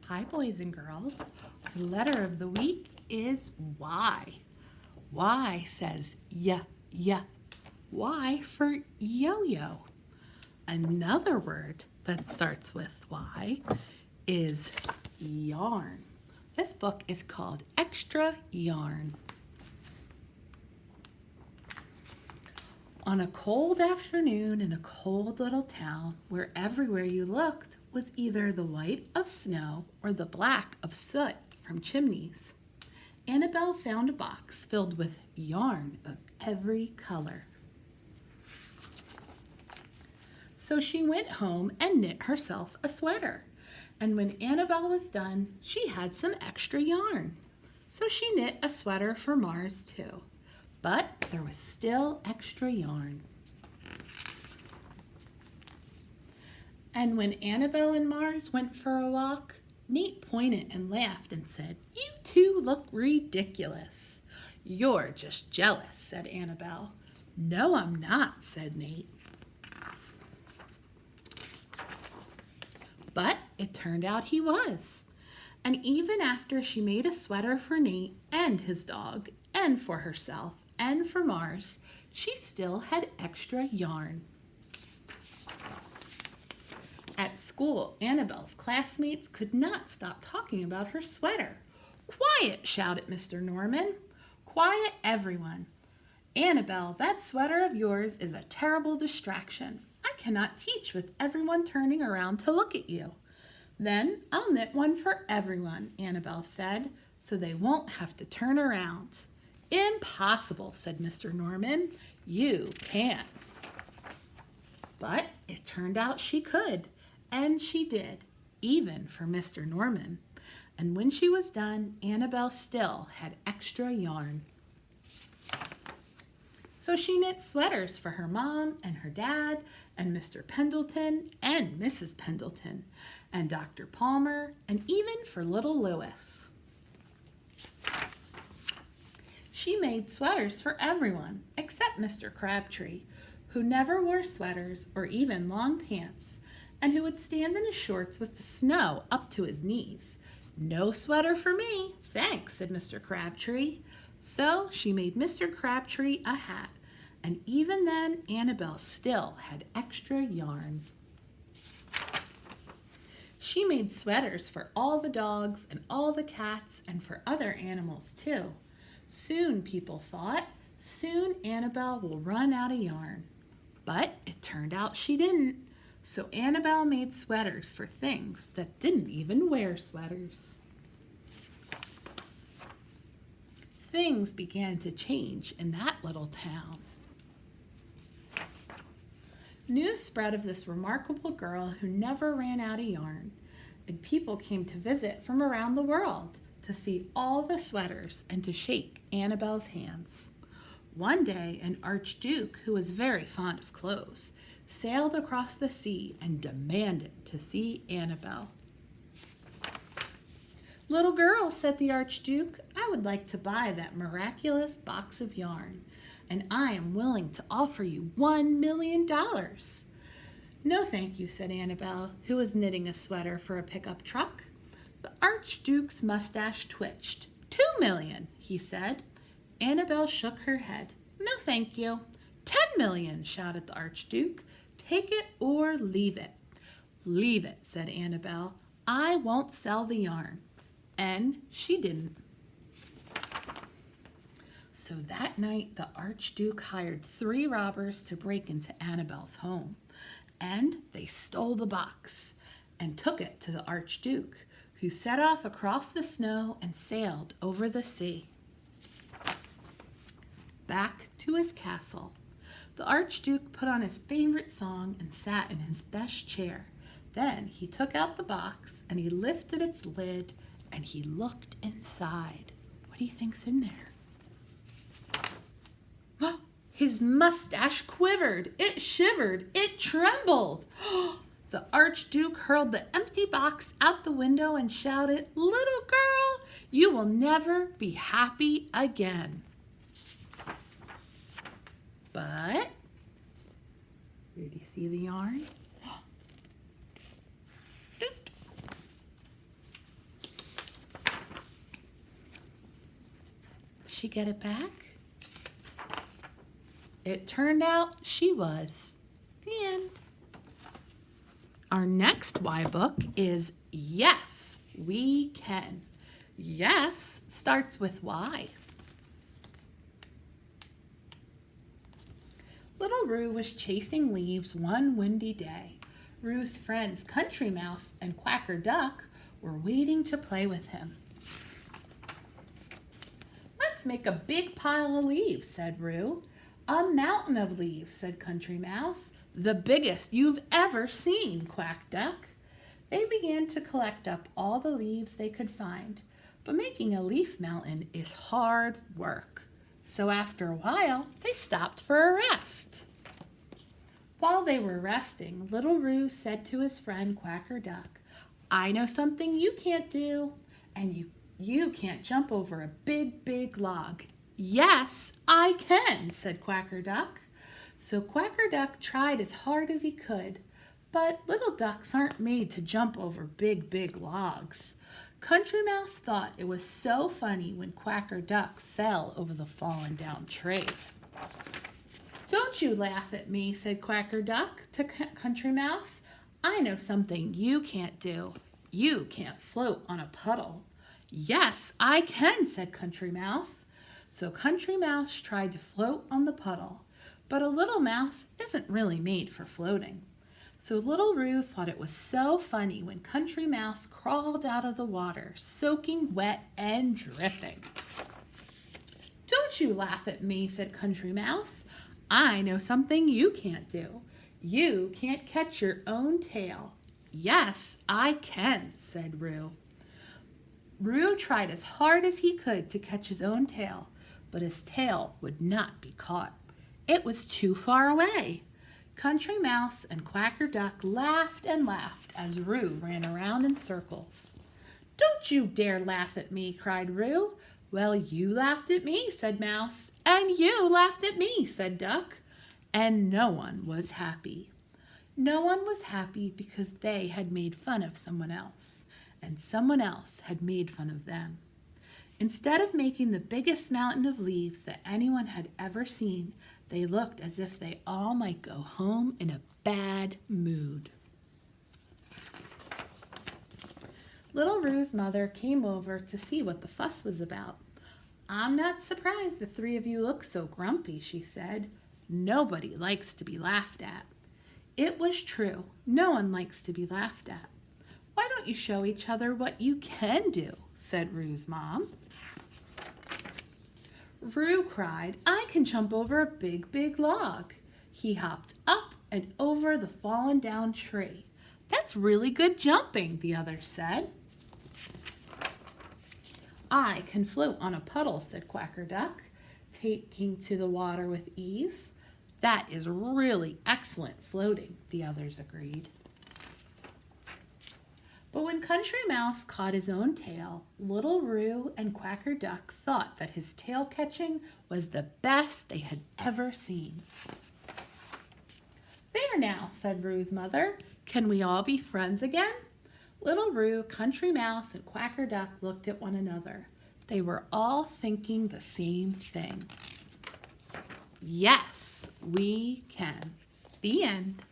Hi, boys and girls. Our letter of the week is Y. Y says yeah. Y for yo-yo. Another word that starts with Y is yarn. This book is called Extra Yarn. On a cold afternoon in a cold little town where everywhere you looked was either the white of snow or the black of soot from chimneys, Annabelle found a box filled with yarn of every color. So she went home and knit herself a sweater. And when Annabelle was done, she had some extra yarn. So she knit a sweater for Mars too. But there was still extra yarn. And when Annabelle and Mars went for a walk, Nate pointed and laughed and said, "You two look ridiculous." "You're just jealous," said Annabelle. "No, I'm not," said Nate. But it turned out he was. And even after she made a sweater for Nate and his dog, and for herself, and for Mars, she still had extra yarn. At school, Annabelle's classmates could not stop talking about her sweater. "Quiet!" shouted Mr. Norman. "Quiet, everyone. Annabelle, that sweater of yours is a terrible distraction. I cannot teach with everyone turning around to look at you." "Then I'll knit one for everyone," Annabelle said, "so they won't have to turn around." "Impossible," said Mr. Norman. "You can't." But it turned out she could, and she did, even for Mr. Norman. And when she was done, Annabelle still had extra yarn. So she knit sweaters for her mom and her dad and Mr. Pendleton and Mrs. Pendleton and Dr. Palmer and even for little Louis. She made sweaters for everyone except Mr. Crabtree, who never wore sweaters or even long pants and who would stand in his shorts with the snow up to his knees. "No sweater for me, thanks," said Mr. Crabtree. So she made Mr. Crabtree a hat, and even then Annabelle still had extra yarn. She made sweaters for all the dogs and all the cats and for other animals too. Soon, people thought, soon Annabelle will run out of yarn. But it turned out she didn't. So Annabelle made sweaters for things that didn't even wear sweaters. Things began to change in that little town. News spread of this remarkable girl who never ran out of yarn, and people came to visit from around the world to see all the sweaters and to shake Annabelle's hands. One day, an archduke who was very fond of clothes sailed across the sea and demanded to see Annabelle. "Little girl," said the archduke, "I would like to buy that miraculous box of yarn, and I am willing to offer you $1,000,000. "No, thank you," said Annabelle, who was knitting a sweater for a pickup truck. The archduke's mustache twitched. "2,000,000, he said. Annabelle shook her head. "No, thank you." "10,000,000, shouted the archduke. "Take it or leave it." "Leave it," said Annabelle. "I won't sell the yarn." And she didn't. So that night the archduke hired 3 robbers to break into Annabelle's home. And they stole the box and took it to the archduke, who set off across the snow and sailed over the sea. Back to his castle. The archduke put on his favorite song and sat in his best chair. Then he took out the box and he lifted its lid and he looked inside. What do you think's in there? His mustache quivered, it shivered, it trembled. The archduke hurled the empty box out the window and shouted, "Little girl, you will never be happy again." But, where do you see the yarn? she get it back? It turned out she was. The end. Our next why book is Yes, We Can. Yes starts with why. Little Roo was chasing leaves one windy day. Roo's friends Country Mouse and Quacker Duck were waiting to play with him. Let's make a big pile of leaves, said Roo. A mountain of leaves, said Country Mouse. The biggest you've ever seen, Quack Duck. They began to collect up all the leaves they could find, but making a leaf mountain is hard work. So after a while, they stopped for a rest. While they were resting, Little Roo said to his friend Quacker Duck, I know something you can't do, and you can't jump over a big, big log. Yes, I can, said Quacker Duck. So Quacker Duck tried as hard as he could, but little ducks aren't made to jump over big, big logs. Country Mouse thought it was so funny when Quacker Duck fell over the fallen down tree. Don't you laugh at me, said Quacker Duck to Country Mouse. I know something you can't do. You can't float on a puddle. Yes, I can, said Country Mouse. So Country Mouse tried to float on the puddle, but a little mouse isn't really made for floating. So Little Roo thought it was so funny when Country Mouse crawled out of the water, soaking wet and dripping. Don't you laugh at me, said Country Mouse. I know something you can't do. You can't catch your own tail. Yes, I can, said Roo. Roo tried as hard as he could to catch his own tail, but his tail would not be caught. It was too far away. Country Mouse and Quacker Duck laughed and laughed as Roo ran around in circles. Don't you dare laugh at me, cried Roo. Well, you laughed at me, said Mouse. And you laughed at me, said Duck. And no one was happy. No one was happy because they had made fun of someone else, and someone else had made fun of them. Instead of making the biggest mountain of leaves that anyone had ever seen, they looked as if they all might go home in a bad mood. Little Roo's mother came over to see what the fuss was about. I'm not surprised the three of you look so grumpy, she said. Nobody likes to be laughed at. It was true. No one likes to be laughed at. Why don't you show each other what you can do, said Roo's mom. Roo cried, I can jump over a big, big log. He hopped up and over the fallen down tree. That's really good jumping, the others said. I can float on a puddle, said Quacker Duck, taking to the water with ease. That is really excellent floating, the others agreed. But when Country Mouse caught his own tail, Little Roo and Quacker Duck thought that his tail catching was the best they had ever seen. There now, said Roo's mother. Can we all be friends again? Little Roo, Country Mouse, and Quacker Duck looked at one another. They were all thinking the same thing. Yes, we can. The end.